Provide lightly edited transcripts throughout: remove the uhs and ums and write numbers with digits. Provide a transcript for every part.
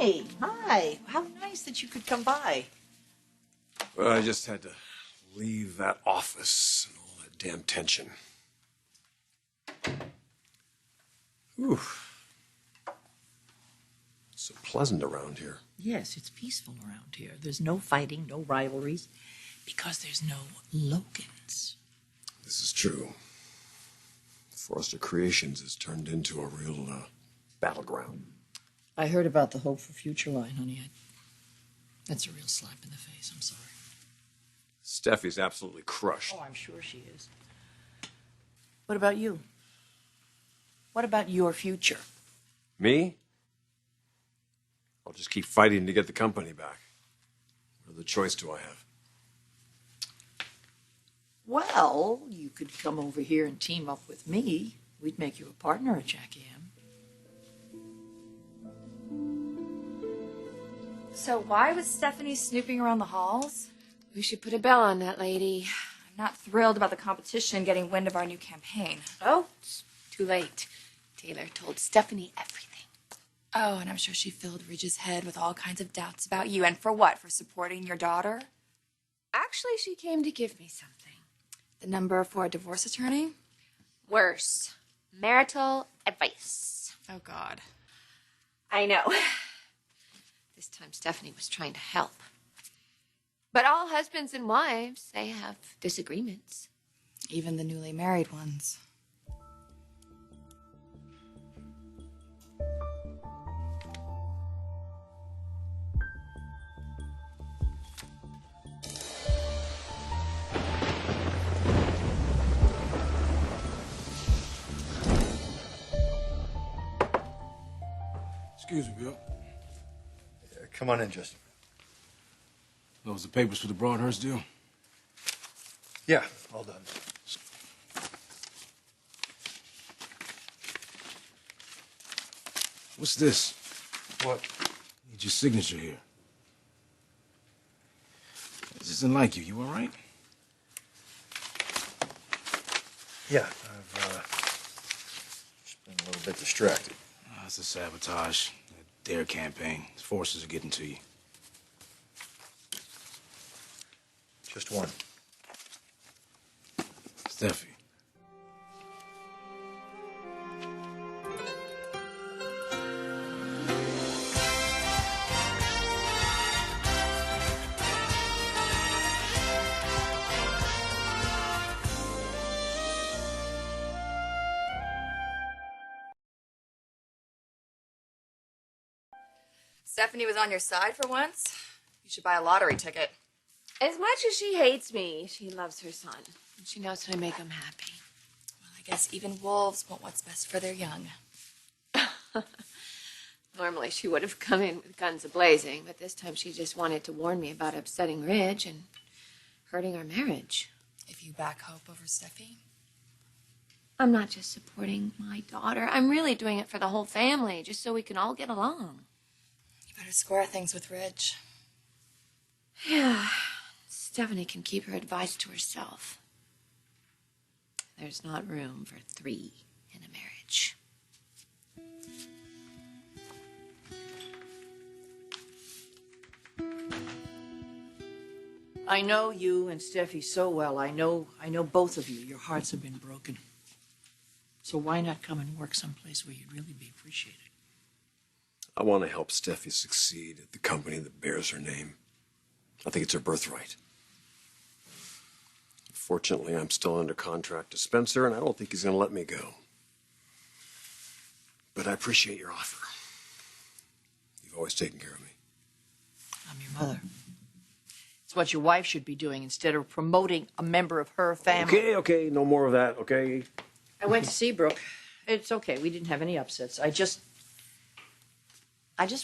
Hey, hi. How nice that you could come by. Well, I just had to leave that office and all that damn tension. Whew. It's so pleasant around here. Yes, it's peaceful around here. There's no fighting, no rivalries, because there's no Logans. This is true. Forrester Creations has turned into a real battleground. I heard about the Hope for Future line, honey. That's a real slap in the face. I'm sorry. Steffi's absolutely crushed. Oh, I'm sure she is. What about you? What about your future? Me? I'll just keep fighting to get the company back. What other choice do I have? Well, you could come over here and team up with me. We'd make you a partner at Jackie M. So why was Stephanie snooping around the halls? We should put a bell on that lady. I'm not thrilled about the competition getting wind of our new campaign. Oh, it's too late. Taylor told Stephanie everything. Oh, and I'm sure she filled Ridge's head with all kinds of doubts about you. And for what? For supporting your daughter? Actually, she came to give me something. The number for a divorce attorney? Worse. Marital advice. Oh, God. I know. This time Stephanie was trying to help. But all husbands and wives, they have disagreements. Even the newly married ones. Excuse me, Bill. Come on in, Justin. Those the papers for the Broadhurst deal? Yeah, all done. What's this? What? Need your signature here. This isn't like you. You all right? Yeah, I've just been a little bit distracted. It's a sabotage. That dare campaign. The forces are getting to you. Just one. Steffi. Stephanie was on your side for once? You should buy a lottery ticket. As much as she hates me, she loves her son. And she knows how to make him happy. Well, I guess even wolves want what's best for their young. Normally she would have come in with guns a-blazing, but this time she just wanted to warn me about upsetting Ridge and hurting our marriage. If you back Hope over Steffi? I'm not just supporting my daughter. I'm really doing it for the whole family, just so we can all get along. You better square things with Ridge. Yeah, Stephanie can keep her advice to herself. There's not room for three in a marriage. I know you and Steffi so well. I know both of you. Your hearts have been broken. So why not come and work someplace where you'd really be appreciated? I want to help Steffi succeed at the company that bears her name. I think it's her birthright. Fortunately, I'm still under contract to Spencer, and I don't think he's going to let me go. But I appreciate your offer. You've always taken care of me. I'm your mother. It's what your wife should be doing instead of promoting a member of her family. Okay, no more of that, okay? I went to see Brooke. It's okay. We didn't have any upsets. I just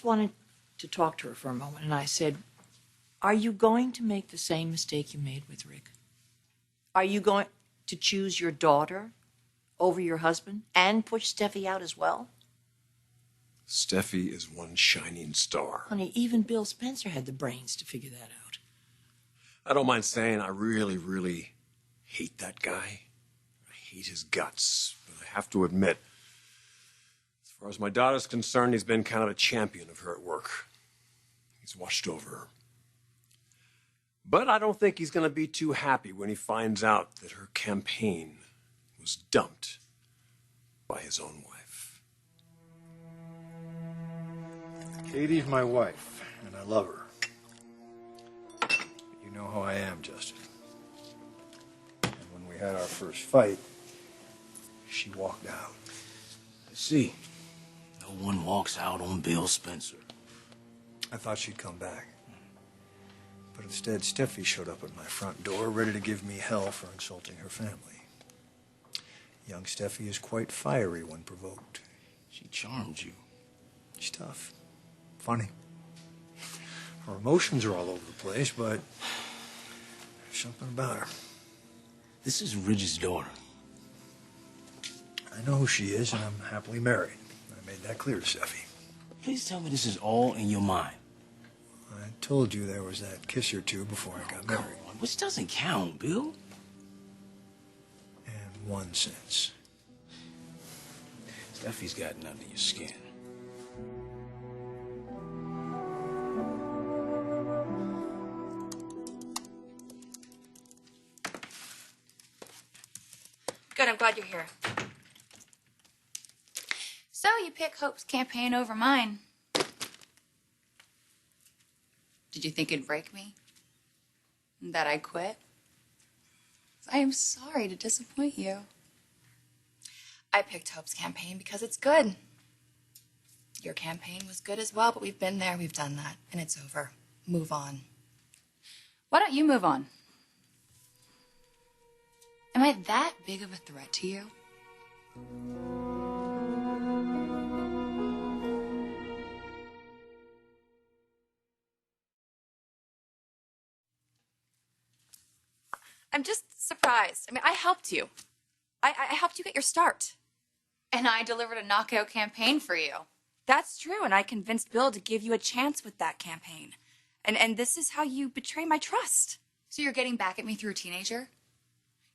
wanted to talk to her for a moment, and I said, are you going to make the same mistake you made with Rick? Are you going to choose your daughter over your husband and push Steffi out as well? Steffi is one shining star. Honey, even Bill Spencer had the brains to figure that out. I don't mind saying I really, really hate that guy. I hate his guts. But I have to admit, as far as my daughter's concerned, he's been kind of a champion of her at work. He's watched over her. But I don't think he's going to be too happy when he finds out that her campaign was dumped by his own wife. Katie's my wife, and I love her. But you know how I am, Justin. And when we had our first fight, she walked out. I see. No one walks out on Bill Spencer. I thought she'd come back. But instead, Steffy showed up at my front door, ready to give me hell for insulting her family. Young Steffy is quite fiery when provoked. She charmed you. She's tough. Funny. Her emotions are all over the place, but there's something about her. This is Ridge's daughter. I know who she is, and I'm happily married. I made that clear to Steffy. Please tell me this is all in your mind. I told you there was that kiss or two before I got Come married. on, which doesn't count, Bill. In one sense. Steffy's gotten under your skin. Good, I'm glad you're here. So you pick Hope's campaign over mine. Did you think it'd break me? That I quit? I am sorry to disappoint you. I picked Hope's campaign because it's good. Your campaign was good as well, but we've been there, we've done that, and it's over. Move on. Why don't you move on? Am I that big of a threat to you? I'm just surprised. I mean, I helped you. I helped you get your start. And I delivered a knockout campaign for you. That's true, and I convinced Bill to give you a chance with that campaign. And this is how you betray my trust. So you're getting back at me through a teenager?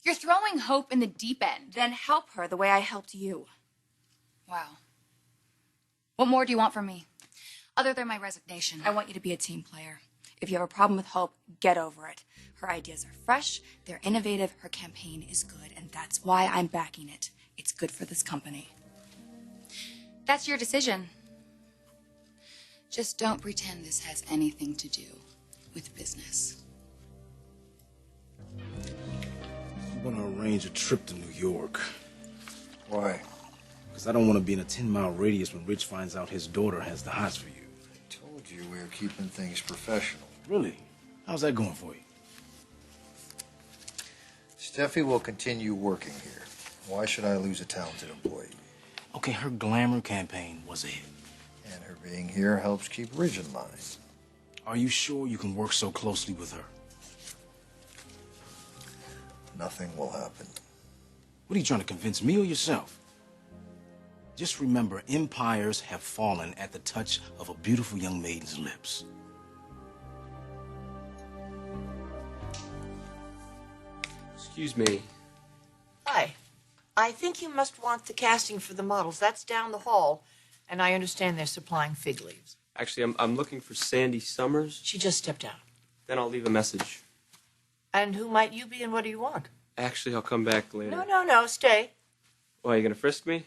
You're throwing Hope in the deep end, then help her the way I helped you. Wow. What more do you want from me? Other than my resignation, I want you to be a team player. If you have a problem with Hope, get over it. Her ideas are fresh, they're innovative, her campaign is good, and that's why I'm backing it. It's good for this company. That's your decision. Just don't pretend this has anything to do with business. I'm gonna arrange a trip to New York. Why? Because I don't want to be in a 10-mile radius when Rich finds out his daughter has the hots for you. I told you we were keeping things professional. Really? How's that going for you? Steffy will continue working here. Why should I lose a talented employee? Okay, her glamour campaign was a hit. And her being here helps keep Ridge in line. Are you sure you can work so closely with her? Nothing will happen. What are you trying to convince me or yourself? Just remember, empires have fallen at the touch of a beautiful young maiden's lips. Excuse me. Hi. I think you must want the casting for the models. That's down the hall. And I understand they're supplying fig leaves. Actually, I'm looking for Sandy Summers. She just stepped out. Then I'll leave a message. And who might you be and what do you want? Actually, I'll come back later. No, stay. Why, are you going to frisk me?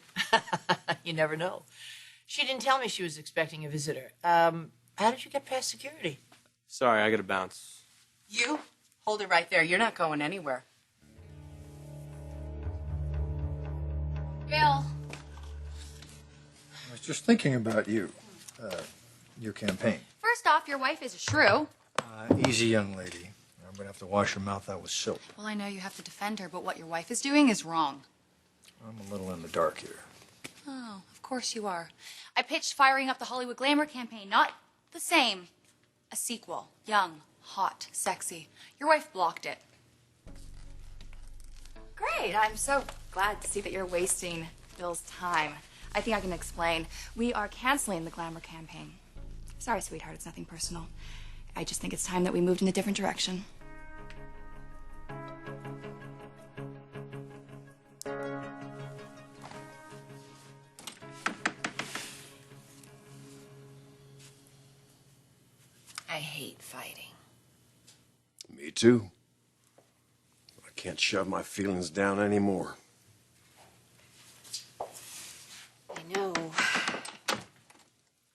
You never know. She didn't tell me she was expecting a visitor. How did you get past security? Sorry, I got to bounce. You? Hold it right there. You're not going anywhere. Bill. I was just thinking about you. Your campaign. First off, your wife is a shrew. Easy, young lady. I'm going to have to wash your mouth out with soap. Well, I know you have to defend her, but what your wife is doing is wrong. I'm a little in the dark here. Oh, of course you are. I pitched firing up the Hollywood glamour campaign, not the same. A sequel. Young, hot, sexy. Your wife blocked it. Great. I'm so glad to see that you're wasting Bill's time. I think I can explain. We are canceling the glamour campaign. Sorry, sweetheart, it's nothing personal. I just think it's time that we moved in a different direction. I hate fighting. Me too. I can't shove my feelings down anymore.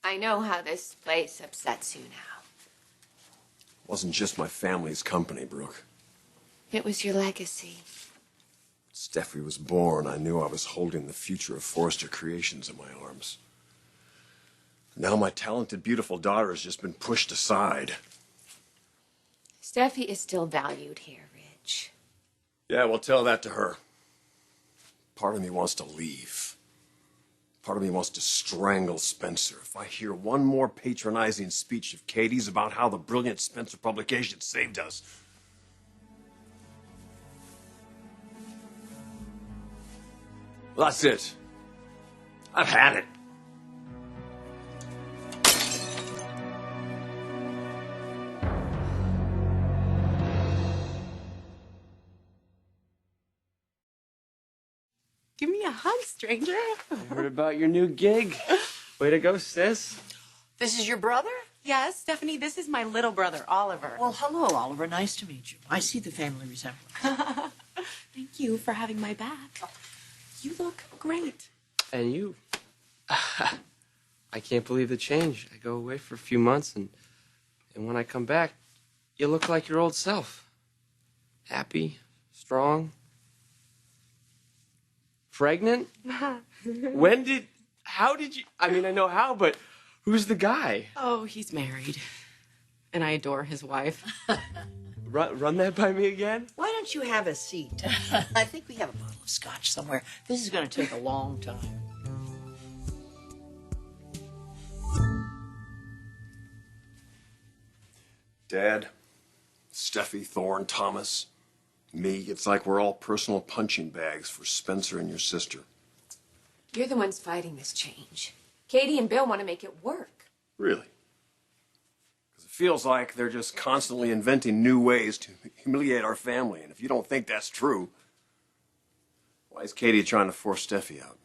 I know how this place upsets you now. It wasn't just my family's company, Brooke. It was your legacy. Steffy was born, I knew I was holding the future of Forrester Creations in my arms. Now my talented, beautiful daughter has just been pushed aside. Steffi is still valued here, Rich. Yeah, well, tell that to her. Part of me wants to leave. Part of me wants to strangle Spencer. If I hear one more patronizing speech of Katie's about how the brilliant Spencer publication saved us. Well, that's it. I've had it. Give me a hug, stranger. I heard about your new gig. Way to go, sis. This is your brother? Yes, Stephanie, this is my little brother, Oliver. Well, hello, Oliver. Nice to meet you. I see the family resemblance. Thank you for having my back. You look great. And you. I can't believe the change. I go away for a few months, and when I come back, you look like your old self. Happy, strong. Pregnant? How did you, I mean, I know how, but who's the guy? Oh, he's married. And I adore his wife. Run that by me again? Why don't you have a seat? I think we have a bottle of scotch somewhere. This is going to take a long time. Dad, Steffi, Thorne, Thomas, me, it's like we're all personal punching bags for Spencer and your sister. You're the ones fighting this change. Katie and Bill want to make it work. Really? Because it feels like they're just constantly inventing new ways to humiliate our family. And if you don't think that's true, why is Katie trying to force Steffi out?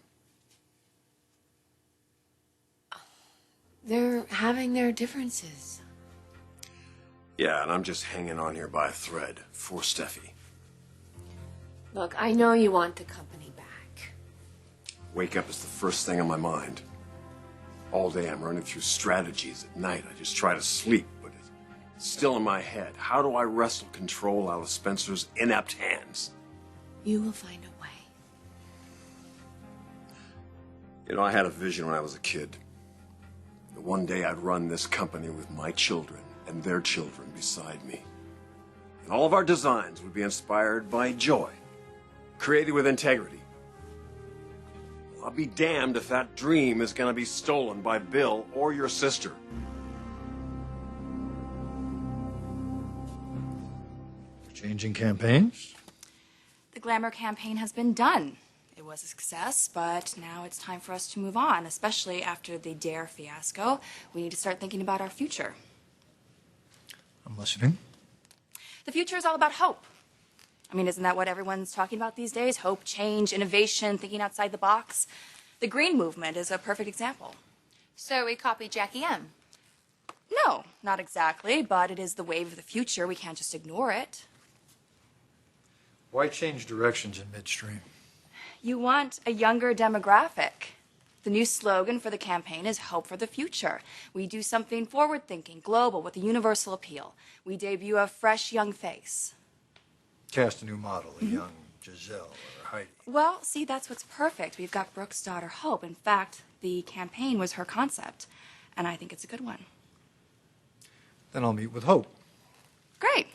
They're having their differences. Yeah, and I'm just hanging on here by a thread for Steffi. Look, I know you want the company back. Wake up is the first thing on my mind. All day I'm running through strategies. At night I just try to sleep, but it's still in my head. How do I wrestle control out of Spencer's inept hands? You will find a way. You know, I had a vision when I was a kid. That one day I'd run this company with my children and their children beside me. And all of our designs would be inspired by joy, created with integrity. I'll be damned if that dream is going to be stolen by Bill or your sister. Changing campaigns? The glamour campaign has been done. It was a success, but now it's time for us to move on, especially after the Dare fiasco. We need to start thinking about our future. I'm listening. The future is all about hope. I mean, isn't that what everyone's talking about these days? Hope, change, innovation, thinking outside the box. The green movement is a perfect example. So we copy Jackie M. No, not exactly, but it is the wave of the future. We can't just ignore it. Why change directions in midstream? You want a younger demographic. The new slogan for the campaign is Hope for the Future. We do something forward-thinking, global, with a universal appeal. We debut a fresh young face. Cast a new model, a young Giselle or Heidi. Well, see, that's what's perfect. We've got Brooke's daughter, Hope. In fact, the campaign was her concept, and I think it's a good one. Then I'll meet with Hope. Great.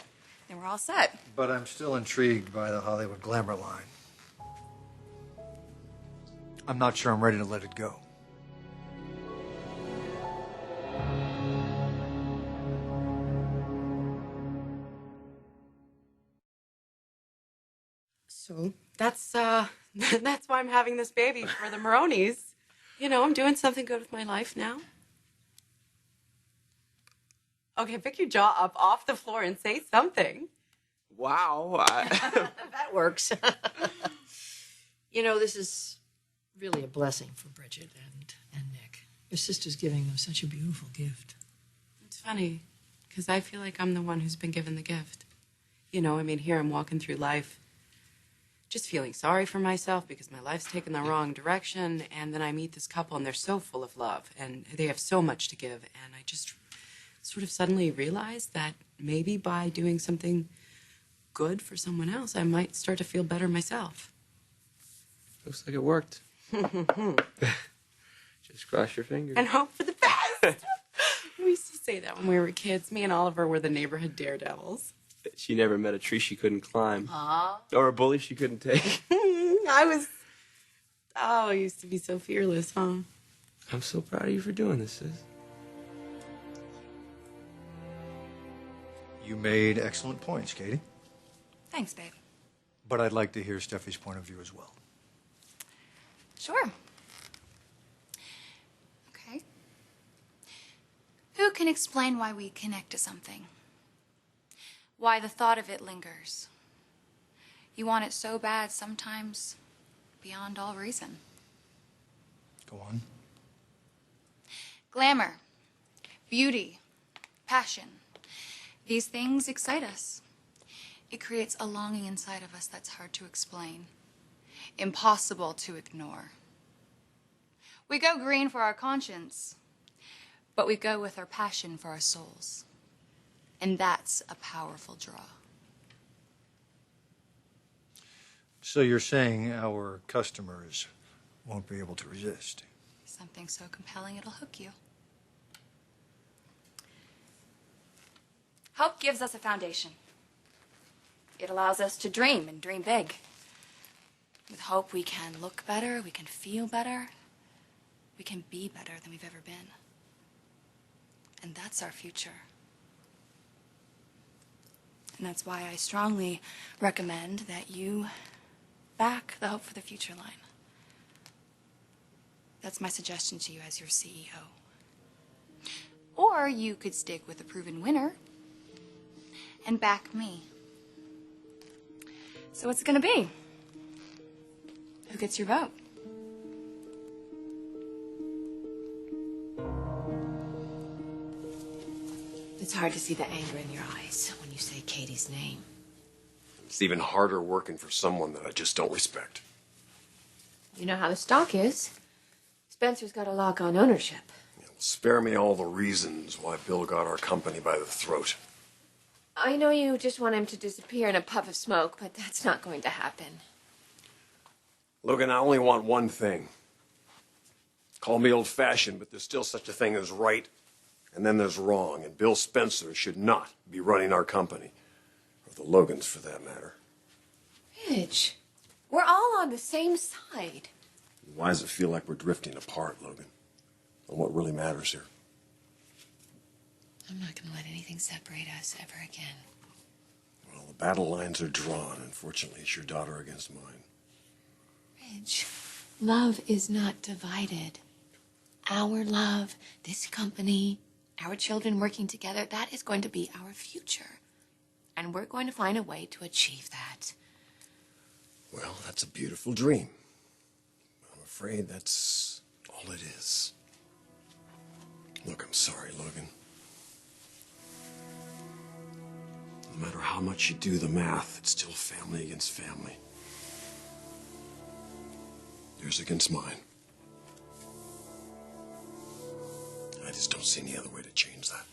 Then we're all set. But I'm still intrigued by the Hollywood glamour line. I'm not sure I'm ready to let it go. So that's that's why I'm having this baby for the Maronis. You know, I'm doing something good with my life now. Okay, pick your jaw up off the floor and say something. Wow. That works. You know, this is really a blessing for Bridget and Nick. Your sister's giving them such a beautiful gift. It's funny, because I feel like I'm the one who's been given the gift. You know, I mean, here I'm walking through life just feeling sorry for myself because my life's taken the wrong direction, and then I meet this couple and they're so full of love and they have so much to give, and I just sort of suddenly realized that maybe by doing something good for someone else, I might start to feel better myself. Looks like it worked. Just cross your fingers. And hope for the best. We used to say that when we were kids. Me and Oliver were the neighborhood daredevils. She never met a tree she couldn't climb. Aww. Or a bully she couldn't take. I used to be so fearless, huh? I'm so proud of you for doing this, sis. You made excellent points, Katie. Thanks, babe. But I'd like to hear Steffi's point of view as well. Sure. Okay. Who can explain why we connect to something? Why the thought of it lingers? You want it so bad, sometimes beyond all reason. Go on. Glamour, beauty, passion. These things excite us. It creates a longing inside of us that's hard to explain, impossible to ignore. We go green for our conscience, but we go with our passion for our souls. And that's a powerful draw. So you're saying our customers won't be able to resist? Something so compelling it'll hook you. Hope gives us a foundation. It allows us to dream and dream big. With hope, we can look better, we can feel better, we can be better than we've ever been. And that's our future. And that's why I strongly recommend that you back the Hope for the Future line. That's my suggestion to you as your CEO. Or you could stick with a proven winner and back me. So what's it gonna be? Who gets your vote? It's hard to see the anger in your eyes when you say Katie's name. It's even harder working for someone that I just don't respect. You know how the stock is. Spencer's got a lock on ownership. Yeah, well, spare me all the reasons why Bill got our company by the throat. I know you just want him to disappear in a puff of smoke, but that's not going to happen. Logan, I only want one thing. Call me old-fashioned, but there's still such a thing as right, and then there's wrong, and Bill Spencer should not be running our company, or the Logans for that matter. Midge, we're all on the same side. Why does it feel like we're drifting apart, Logan? On what really matters here? I'm not going to let anything separate us ever again. Well, the battle lines are drawn. Unfortunately, it's your daughter against mine. Midge, love is not divided. Our love, this company, our children working together, that is going to be our future. And we're going to find a way to achieve that. Well, that's a beautiful dream. I'm afraid that's all it is. Look, I'm sorry, Logan. No matter how much you do the math, it's still family against family. Yours against mine. I just don't see any other way to change that.